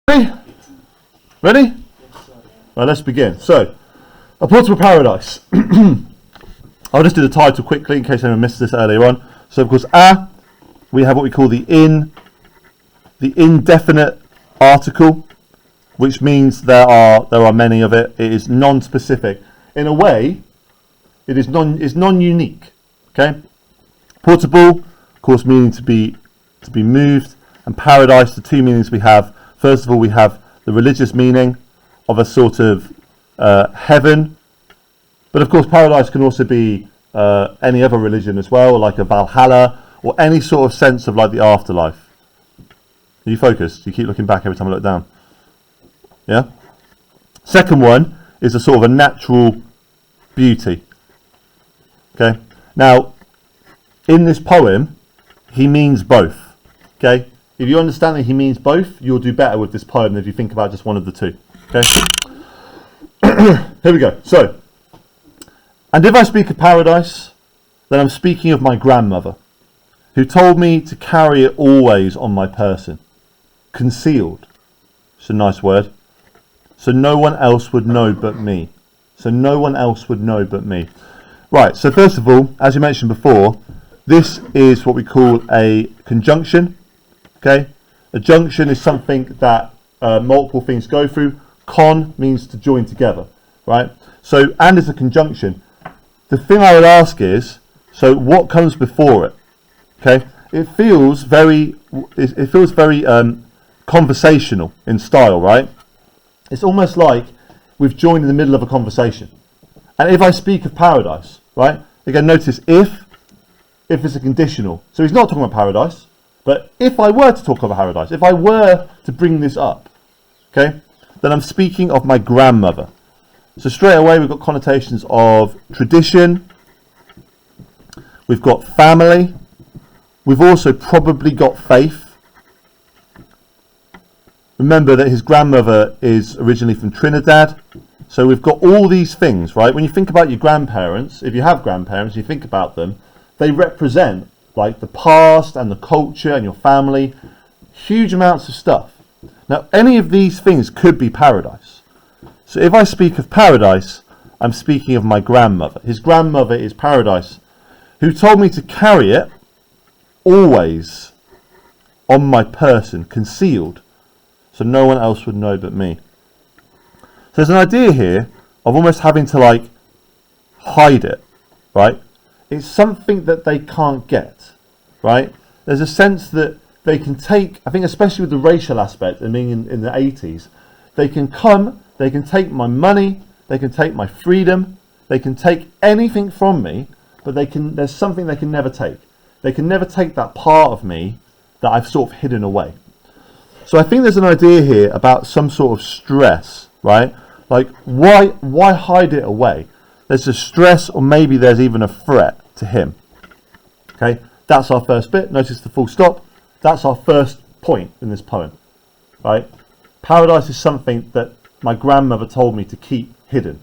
Ready? Ready? Right, let's begin. So, A Portable Paradise. I'll just do the title quickly in case anyone missed this earlier on. So, of course, we have what we call the indefinite article, which means there are many of it. It is non-specific. In a way, it is non-unique. Okay? Portable, of course, meaning to be moved, and paradise, the two meanings we have. First of all, we have the religious meaning of a sort of heaven, but of course paradise can also be any other religion as well, like a Valhalla, or any sort of sense of like the afterlife. Are you focused? You keep looking back every time I look down. Yeah? Second one is a sort of a natural beauty. Okay? Now, in this poem, he means both. Okay? If you understand that he means both, you'll do better with this poem than if you think about just one of the two. Okay? Here we go. So, and if I speak of paradise, then I'm speaking of my grandmother, who told me to carry it always on my person, concealed. It's a nice word. So no one else would know but me. So no one else would know but me. Right, so first of all, as you mentioned before, this is what we call a conjunction. Okay, a junction is something that multiple things go through. Con means to join together, right? So, and is a conjunction. The thing I would ask is, so what comes before it? Okay, it feels very conversational in style, right? It's almost like we've joined in the middle of a conversation. And if I speak of paradise, right? Again, notice if it's a conditional. So he's not talking about paradise. But if I were to talk about paradise, if I were to bring this up, okay, then I'm speaking of my grandmother. So straight away we've got connotations of tradition, we've got family, we've also probably got faith. Remember that his grandmother is originally from Trinidad, so we've got all these things, right? When you think about your grandparents, if you have grandparents, you think about them, they represent like the past and the culture and your family, huge amounts of stuff. Now, any of these things could be paradise. So if I speak of paradise, I'm speaking of my grandmother. His grandmother is paradise, who told me to carry it always on my person, concealed, so no one else would know but me. So there's an idea here of almost having to like hide it, right? It's something that they can't get, right? There's a sense that they can take, I think especially with the racial aspect and being in the 80s, they can come, they can take my money, they can take my freedom, they can take anything from me, but there's something they can never take. They can never take that part of me that I've sort of hidden away. So I think there's an idea here about some sort of stress, right? Like why hide it away? There's a stress, or maybe there's even a threat to him. Okay, that's our first bit. Notice the full stop. That's our first point in this poem, right? Paradise is something that my grandmother told me to keep hidden.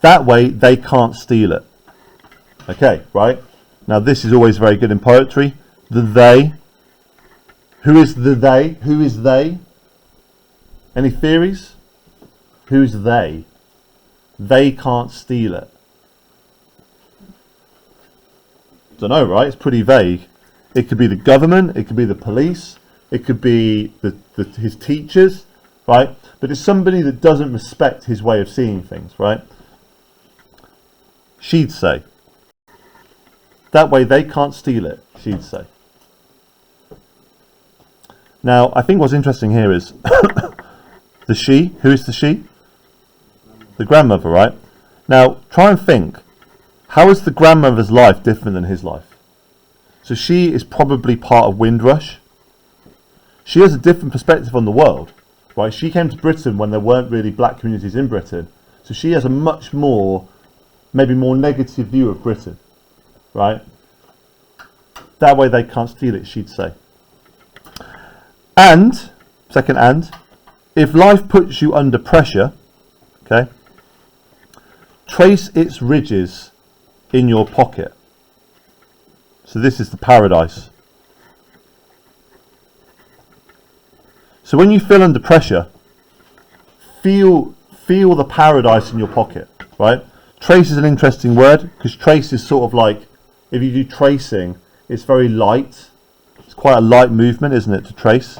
That way they can't steal it. Okay, right? Now this is always very good in poetry. The they. Who is the they? Who is they? Any theories? Who's they? They can't steal it. Don't know, right? It's pretty vague. It could be the government, it could be the police, it could be his teachers, right? But it's somebody that doesn't respect his way of seeing things, right? She'd say. That way they can't steal it, she'd say. Now, I think what's interesting here is the she. Who is the she? The grandmother, right? Now, try and think. How is the grandmother's life different than his life? So she is probably part of Windrush. She has a different perspective on the world, right? She came to Britain when there weren't really black communities in Britain. So she has a much more, maybe more negative view of Britain, right? That way they can't steal it, she'd say. And, second and, if life puts you under pressure, okay, trace its ridges in your pocket. So this is the paradise. So when you feel under pressure, feel the paradise in your pocket, right? Trace is an interesting word because trace is sort of like, if you do tracing, it's very light. It's quite a light movement, isn't it, to trace?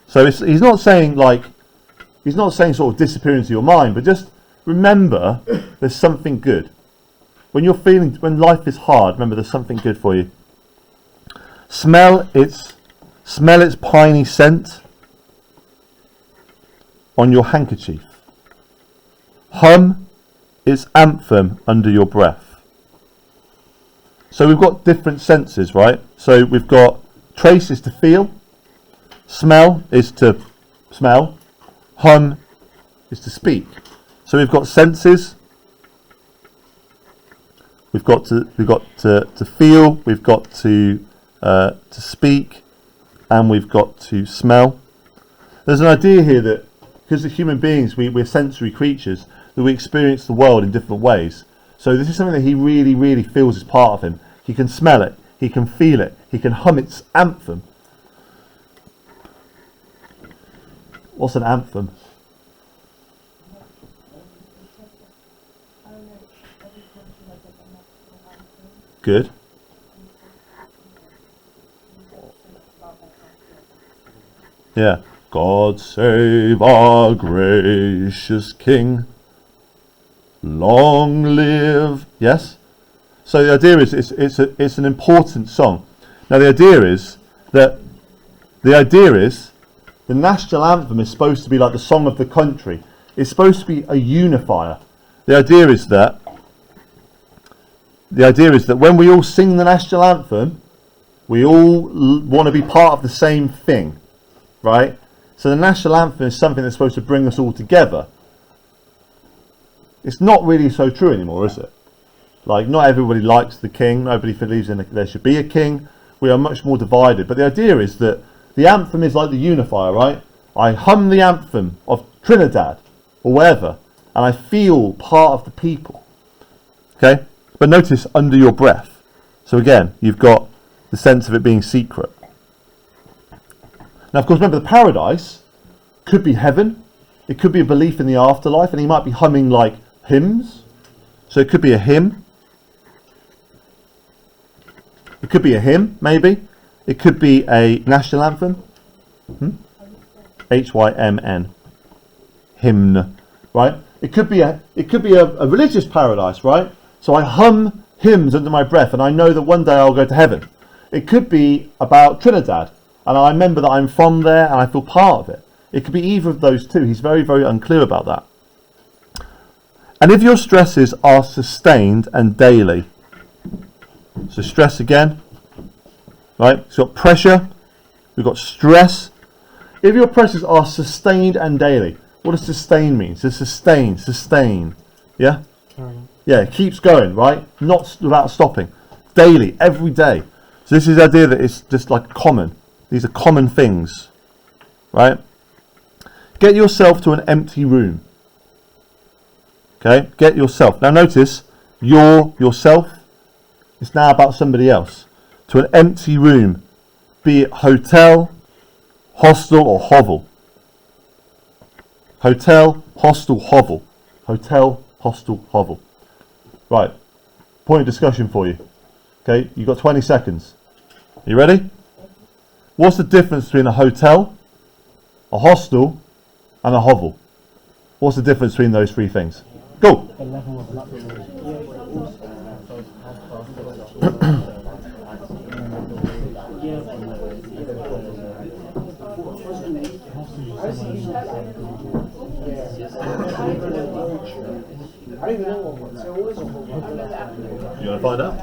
So he's not saying sort of disappear into your mind, but just remember there's something good. When life is hard, remember there's something good for you. Smell its piney scent on your handkerchief. Hum its anthem under your breath. So we've got different senses, right? So we've got trace is to feel, smell is to smell, hum is to speak. So we've got senses. We've got to feel. We've got to speak, and we've got to smell. There's an idea here that because as human beings, we're sensory creatures, that we experience the world in different ways. So this is something that he really, really feels is part of him. He can smell it. He can feel it. He can hum its anthem. What's an anthem? Good. Yeah. God save our gracious King. Long live. Yes. So the idea is it's an important song. Now the idea is the national anthem is supposed to be like the song of the country. It's supposed to be a unifier. The idea is that when we all sing the national anthem, we all want to be part of the same thing, right? So the national anthem is something that's supposed to bring us all together. It's not really so true anymore, is it? Like, not everybody likes the king. Nobody believes there should be a king. We are much more divided. But the idea is that the anthem is like the unifier, right? I hum the anthem of Trinidad or wherever, and I feel part of the people. Okay? But notice under your breath. So again, you've got the sense of it being secret. Now, of course, remember the paradise could be heaven. It could be a belief in the afterlife, and he might be humming like hymns. So it could be a hymn. It could be a hymn, maybe. It could be a national anthem. Hymn. Hymn. Right? It could be a religious paradise, right? So I hum hymns under my breath, and I know that one day I'll go to heaven. It could be about Trinidad, and I remember that I'm from there and I feel part of it. It could be either of those two. He's very, very unclear about that. And if your stresses are sustained and daily, so stress again, right? It's got pressure, we've got stress. If your pressures are sustained and daily, what does sustain mean? So sustain, yeah? Yeah, it keeps going, right? Not without stopping. Daily, every day. So this is the idea that it's just like common. These are common things, right? Get yourself to an empty room. Okay, get yourself. Now notice, yourself is now about somebody else. To an empty room, be it hotel, hostel or hovel. Hotel, hostel, hovel. Hotel, hostel, hovel. Right, point of discussion for you. Okay, you've got 20 seconds. Are you ready? What's the difference between a hotel, a hostel, and a hovel? What's the difference between those three things? Go! You want to find out?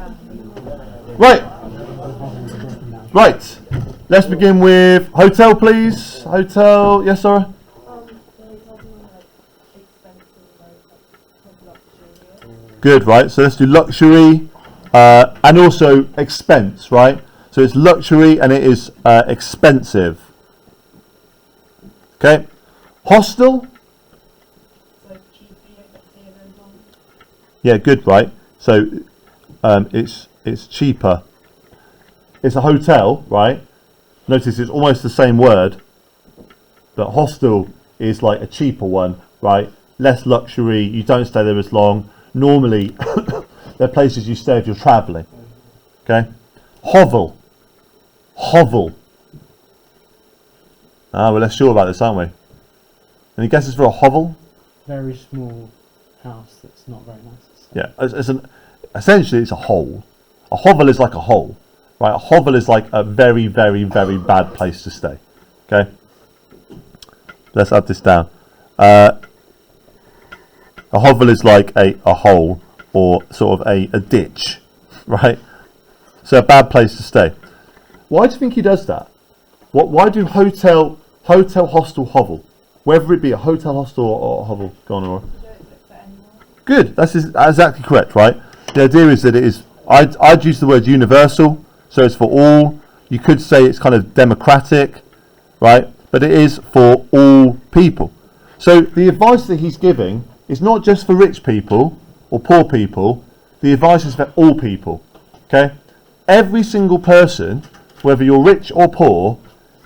Right. Let's begin with hotel, please. Hotel. Yes, Sarah? Good, right. So let's do luxury and also expense, right? So it's luxury and it is expensive. Okay. Hostel. Yeah, good, right. So it's cheaper. It's a hotel, right? Notice it's almost the same word, But hostel is like a cheaper one, right? Less luxury, you don't stay there as long. Normally, they're places you stay if you're travelling. Okay? Hovel. Hovel. Ah, we're less sure about this, aren't we? Any guesses for a hovel? Very small house that's not very nice. Yeah, essentially it's a hole. A hovel is like a hole, right? A hovel is like a very, very, very bad place to stay. Okay? Let's add this down. A hovel is like a hole or sort of a ditch, right? So a bad place to stay. Why do you think he does that? Why do hotel, hostel, hovel? Whether it be a hotel, hostel or a hovel. Go on, Aurora. Good, that's exactly correct, right? The idea is that it is, I'd use the word universal, so it's for all. You could say it's kind of democratic, right? But it is for all people. So the advice that he's giving is not just for rich people or poor people, the advice is for all people, okay? Every single person, whether you're rich or poor,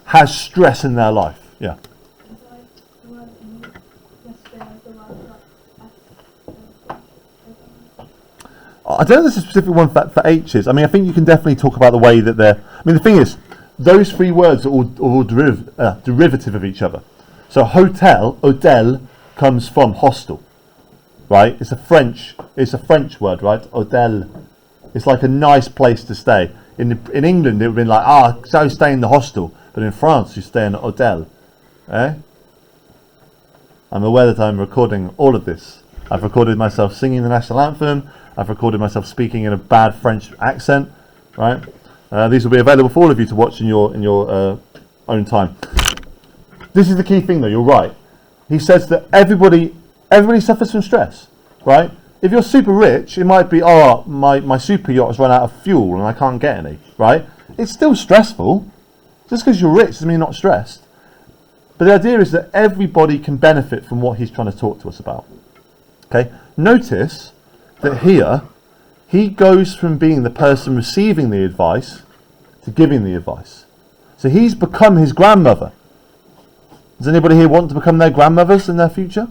has stress in their life, yeah. I don't know if there's a specific one for H's. I mean, I think you can definitely talk about the way that they're... I mean, the thing is, those three words are all derivative of each other. So hotel, hôtel, comes from hostel, right? It's a French word, right? Hôtel. It's like a nice place to stay. In England, it would have been like, so stay in the hostel. But in France, you stay in an hôtel. Eh? I'm aware that I'm recording all of this. I've recorded myself singing the national anthem. I've recorded myself speaking in a bad French accent, right? These will be available for all of you to watch in your own time. This is the key thing, though. You're right. He says that everybody suffers from stress, right? If you're super rich, it might be, my super yacht has run out of fuel and I can't get any, right? It's still stressful. Just because you're rich doesn't mean you're not stressed. But the idea is that everybody can benefit from what he's trying to talk to us about. Okay? Notice that here, he goes from being the person receiving the advice to giving the advice. So he's become his grandmother. Does anybody here want to become their grandmothers in their future?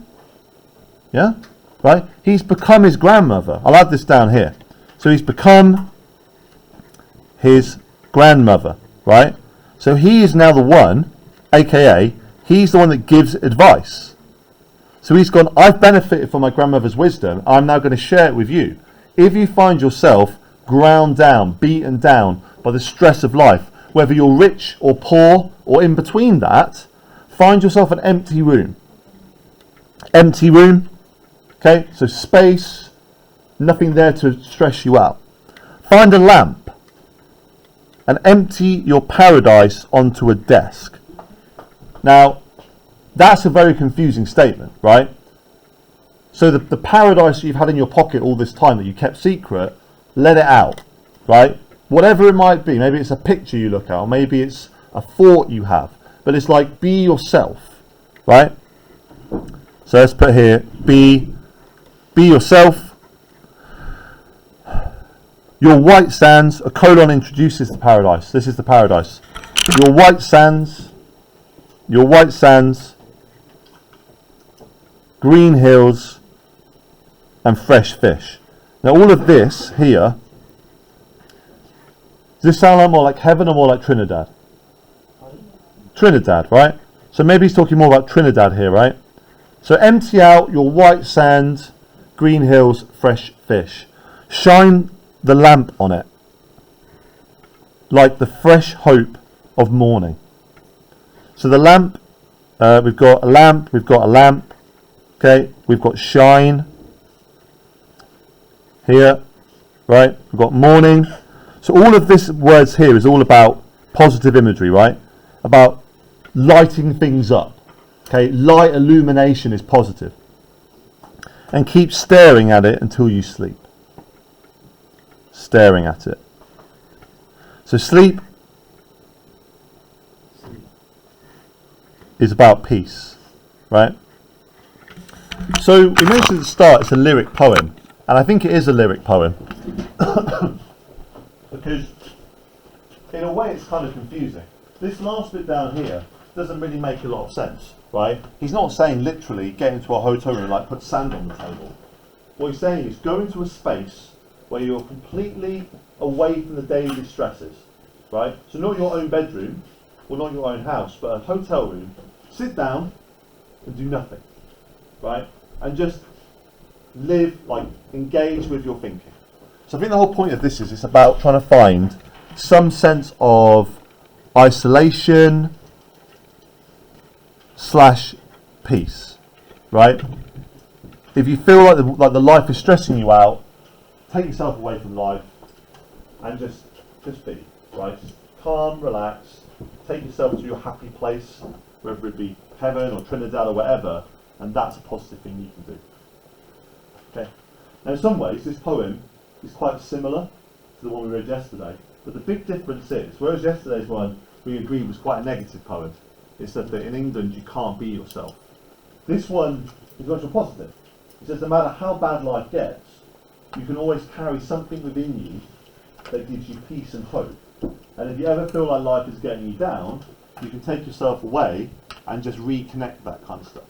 Yeah? Right? He's become his grandmother. I'll add this down here. So he's become his grandmother, right? So he is now the one, aka, he's the one that gives advice. So he's gone, I've benefited from my grandmother's wisdom, I'm now going to share it with you. If you find yourself ground down, beaten down by the stress of life, whether you're rich or poor or in between that, find yourself an empty room. Empty room, okay, so space, nothing there to stress you out. Find a lamp and empty your paradise onto a desk. Now, that's a very confusing statement, right? So the paradise you've had in your pocket all this time that you kept secret, let it out, right? Whatever it might be, maybe it's a picture you look at, or maybe it's a thought you have, but it's like, be yourself, right? So let's put here, be yourself. Your white sands, a colon introduces the paradise. This is the paradise. Your white sands, green hills, and fresh fish. Now all of this here, does this sound like more like heaven or more like Trinidad? Trinidad, right? So maybe he's talking more about Trinidad here, right? So empty out your white sand, green hills, fresh fish. Shine the lamp on it, like the fresh hope of morning. So the lamp, we've got a lamp, okay, we've got shine here, right, we've got morning. So all of this words here is all about positive imagery, right, about lighting things up, okay, light illumination is positive. And keep staring at it until you sleep. Staring at it. So sleep is about peace, right? So we mentioned at the start it's a lyric poem, and I think it is a lyric poem because in a way it's kind of confusing. This last bit down here, doesn't really make a lot of sense, right? He's not saying literally get into a hotel room and like put sand on the table. What he's saying is go into a space where you're completely away from the daily stresses, right? So not your own bedroom, or not your own house, but a hotel room. Sit down and do nothing, right? And just live, like, engage with your thinking. So I think the whole point of this is it's about trying to find some sense of isolation / peace, right? If you feel like the life is stressing you out, take yourself away from life and just be, right? Just calm, relax, take yourself to your happy place, whether it be heaven or Trinidad or whatever, and that's a positive thing you can do. Okay. Now in some ways this poem is quite similar to the one we read yesterday, but the big difference is, whereas yesterday's one we agreed was quite a negative poem, it said that in England you can't be yourself. This one is much more positive. It says no matter how bad life gets, you can always carry something within you that gives you peace and hope. And if you ever feel like life is getting you down, you can take yourself away and just reconnect that kind of stuff.